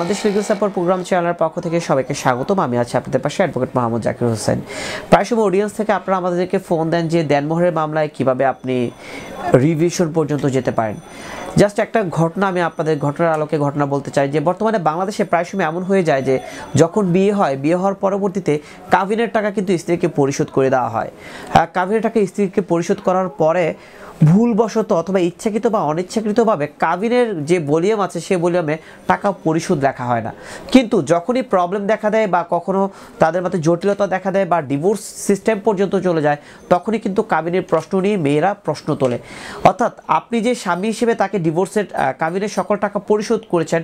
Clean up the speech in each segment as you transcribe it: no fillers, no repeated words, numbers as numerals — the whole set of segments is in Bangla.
বাংলাদেশ লিগ্যাল সাপোর্ট প্রোগ্রাম চ্যানেলের পক্ষ থেকে সবাইকে স্বাগতম। আমি আছি আপনাদের পাশে অ্যাডভোকেট মোহাম্মদ জাকির হোসেন। প্রায় সময় অডিয়েন্স থেকে আপনারা আমাদেরকে ফোন দেন যে দেনমোহরের মামলায় কিভাবে আপনি রিভিশন পর্যন্ত যেতে পারেন। জাস্ট একটা ঘটনা আমি আপনাদের ঘটনার আলোকে ঘটনা বলতে চাই যে বর্তমানে বাংলাদেশে প্রায় সময় এমন হয়ে যায় যে যখন বিয়ে হয়, বিয়ে হওয়ার পরবর্তীতে কাবিনের টাকা কিন্তু স্ত্রীকে পরিশোধ করে দেওয়া হয়। কাবিনের টাকা স্ত্রীকে পরিশোধ করার পরে ভুলবশত অথবা ইচ্ছাকৃত বা অনিচ্ছাকৃতভাবে কাবিনের যে ভলিউম আছে সে ভলিউমে টাকা পরিশোধ লেখা হয় না। কিন্তু যখনই প্রবলেম দেখা দেয় বা কখনো তাদের মধ্যে জটিলতা দেখা দেয় বা ডিভোর্স সিস্টেম পর্যন্ত চলে যায়, তখনই কিন্তু কাবিনের প্রশ্ন নিয়ে মেয়েরা প্রশ্ন তোলে। অর্থাৎ আপনি যে স্বামী হিসেবে তাকে ডিভোর্সের কাবিনের সকল টাকা পরিশোধ করেছেন,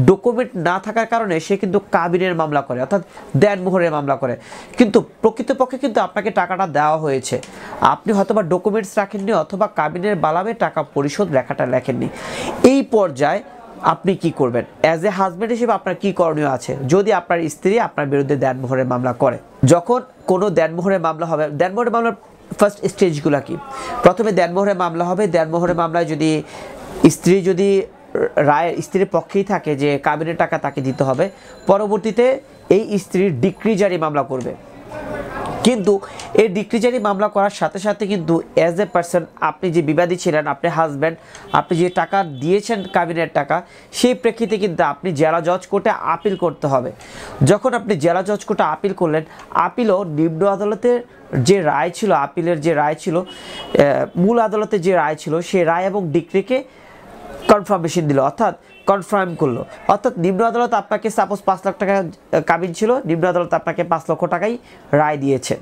ডকুমেন্ট না থাকার কারণে সে কিন্তু কাবিনের মামলা করে, অর্থাৎ দেনমোহরের মামলা করে। কিন্তু প্রকৃতপক্ষে কিন্তু আপনাকে টাকাটা দেওয়া হয়েছে, আপনি হয়তোবা ডকুমেন্টস রাখেননি অথবা কাবিনের বালামে টাকা পরিশোধ লেখাটা লেখেননি। এই পর্যায়ে আপনি কি করবেন? অ্যাজ এ হাজব্যান্ড হিসেবে আপনার কি করণীয় আছে যদি আপনার স্ত্রী আপনার বিরুদ্ধে দেনমোহরের মামলা করে? যখন কোনো দেনমোহরের মামলা হবে, দেনমোহরের মামলার ফার্স্ট স্টেজগুলো কি? প্রথমে দেনমোহরের মামলা হবে। দেনমোহরের মামলায় যদি স্ত্রী যদি রায় স্ত্রীর পক্ষেই থাকে যে কাবিনের টাকা তাকে দিতে হবে, পরবর্তীতে এই স্ত্রীর ডিক্রি জারি মামলা করবে। কিন্তু এই ডিক্রি জারি মামলা করার সাথে সাথে কিন্তু অ্যাজ এ পার্সন আপনি যে বিবাদী ছিলেন, আপনি হাজব্যান্ড, আপনি যে টাকা দিয়েছেন কাবিনের টাকা, সেই প্রেক্ষিতে কিন্তু আপনি জেলা জজ কোর্টে আপিল করতে হবে। যখন আপনি জেলা জজ কোর্টে আপিল করলেন, আপিলও নিম্ন আদালতের যে রায় ছিল, আপিলের যে রায় ছিল, মূল আদালতের যে রায় ছিল, সেই রায় এবং ডিক্রিকে কনফার্মেশন দিল, অর্থাৎ কনফার্ম করলো। অর্থাৎ নিম্ন আদালত আপনাকে সাপোজ 5 লাখ টাকা কাবিন ছিল, নিম্ন আদালত আপনাকে 5 লক্ষ টাকাই রায় দিয়েছে,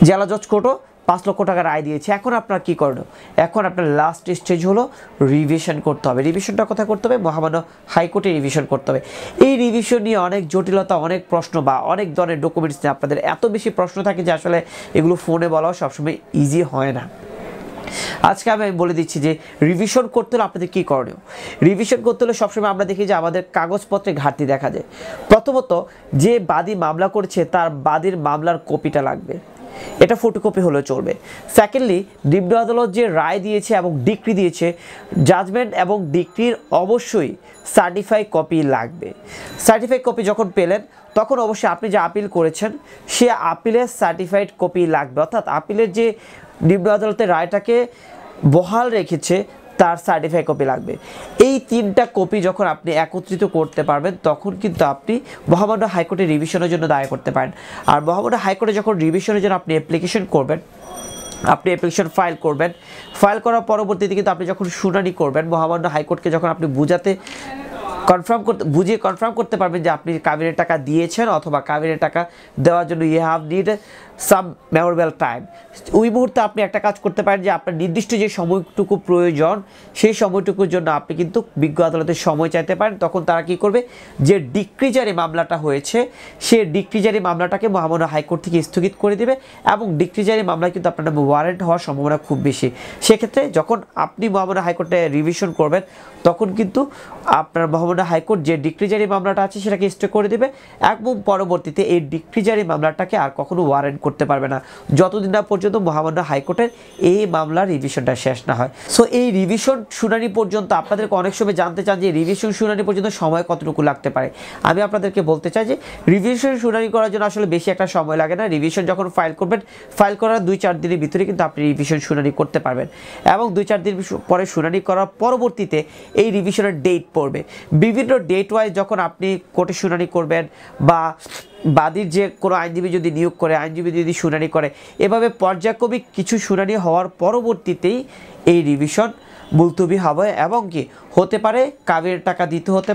জেলা জজ কোর্টও 5 লক্ষ টাকা রায় দিয়েছে। এখন আপনার কী করণীয়? এখন আপনার লাস্ট স্টেজ হলো রিভিশন করতে হবে। রিভিশনটা কোথায় করতে হবে? মহামান্য হাইকোর্টে রিভিশন করতে হবে। এই রিভিশন নিয়ে অনেক জটিলতা, অনেক প্রশ্ন বা অনেক ধরনের ডকুমেন্টস নিয়ে আপনাদের এত বেশি প্রশ্ন থাকে যে আসলে এগুলো ফোনে বলাও সবসময় ইজি হয় না। আজকে আমি বলে দিচ্ছি যে রিভিশন করতে হলে আপনাদের কী করণীয়। রিভিশন করতে হলে সবসময় আমরা দেখি যে আমাদের কাগজপত্রে ঘাটতি দেখা যায়। প্রথমত, যে বাদী মামলা করেছে তার বাদীর মামলার কপিটা লাগবে, এটা ফটোকপি হলেও চলবে। সেকেন্ডলি, নিম্ন আদালত যে রায় দিয়েছে এবং ডিক্রি দিয়েছে, জাজমেন্ট এবং ডিক্রির অবশ্যই সার্টিফাই কপি লাগবে। সার্টিফাই কপি যখন পেলেন তখন অবশ্যই আপনি যে আপিল করেছেন সে আপিলের সার্টিফাইড কপি লাগবে, অর্থাৎ আপিলের যে নিম্ন আদালতের রায়টাকে বহাল রেখেছে তার সার্টিফাই কপি লাগবে। এই 3টা কপি যখন আপনি একত্রিত করতে পারবেন তখন কিন্তু আপনি মহামান্য হাইকোর্টে রিভিশনের জন্য দায় করতে পারেন। আর মহামান্য হাইকোর্টে যখন রিভিশনের জন্য আপনি অ্যাপ্লিকেশন করবেন, আপনি অ্যাপ্লিকেশন ফাইল করবেন, ফাইল করার পরবর্তীতে কিন্তু আপনি যখন শুনানি করবেন, মহামান্য হাইকোর্টকে যখন আপনি বুঝিয়ে কনফার্ম করতে পারবেন যে আপনি কাবিনের টাকা দিয়েছেন অথবা কাবিনের টাকা দেওয়ার জন্য you have need some memorable time, ওই মুহূর্তে আপনি একটা কাজ করতে পারেন যে আপনার নির্দিষ্ট যে সময়টুকু প্রয়োজন সেই সময়টুকুর জন্য আপনি কিন্তু বিজ্ঞ আদালতের সময় চাইতে পারেন। তখন তারা কি করবে, যে ডিক্রি জারি মামলাটা হয়েছে সেই ডিক্রি জারি মামলাটাকে মহামান্য হাইকোর্ট থেকে স্থগিত করে দেবে এবং ডিক্রি জারি মামলায় কিন্তু আপনার ওয়ারেন্ট হওয়ার সম্ভাবনা খুব বেশি। সেক্ষেত্রে যখন আপনি মহামান্য হাইকোর্টে রিভিশন করবেন তখন কিন্তু আপনার মহামান্য হাইকোর্ট যে ডিক্রি জারি মামলাটা আছে সেটাকে স্টে করে দেবে এবং পরবর্তীতে এই ডিক্রি জারি মামলাটাকে আর কখনো ওয়ারেন্ট করতে পারবে না যতদিন না পর্যন্ত মহামান্য হাইকোর্টের এই মামলার রিভিশনটা শেষ না হয়। সো এই রিভিশন শুনানি পর্যন্ত আপনাদেরকে অনেক সময় জানতে চান যে রিভিশন শুনানি পর্যন্ত সময় কতটুকু লাগতে পারে। আমি আপনাদেরকে বলতে চাই যে রিভিশন শুনানি করার জন্য আসলে বেশি একটা সময় লাগে না। রিভিশন যখন ফাইল করবেন, ফাইল করার 2-4 দিনের ভিতরে কিন্তু আপনি রিভিশন শুনানি করতে পারবেন এবং 2-4 দিন পরে শুনানি করার পরবর্তীতে এই রিভিশনের ডেট পড়বে। বিভিন্ন ডেট ওয়াইজ যখন আপনি কোর্টে শুনানি করবেন বা বাদীর যে কোনো আইনজীবী যদি নিয়োগ করে, আইনজীবী যদি শুনানি করে, এভাবে পর্যায়ক্রমিক কিছু শুনানি হওয়ার পরবর্তীতেই এই রিভিশন মুলতবি হবে এবং কি হতে পারে কাবিনের টাকা দিতে হতে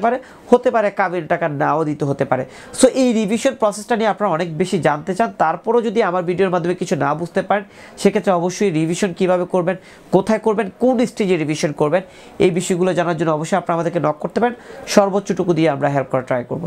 পারে কাবিনের টাকা নাও দিতে হতে পারে। সো এই রিভিশন প্রসেসটা নিয়ে আপনারা অনেক বেশি জানতে চান, তারপরও যদি আমার ভিডিওর মাধ্যমে কিছু না বুঝতে পারেন সেক্ষেত্রে অবশ্যই রিভিশন কীভাবে করবেন, কোথায় করবেন, কোন স্টেজে রিভিশন করবেন, এই বিষয়গুলো জানার জন্য অবশ্যই আপনারা আমাদেরকে নক করতে পারেন। সর্বোচ্চটুকু দিয়ে আমরা হেল্প করার ট্রাই করব।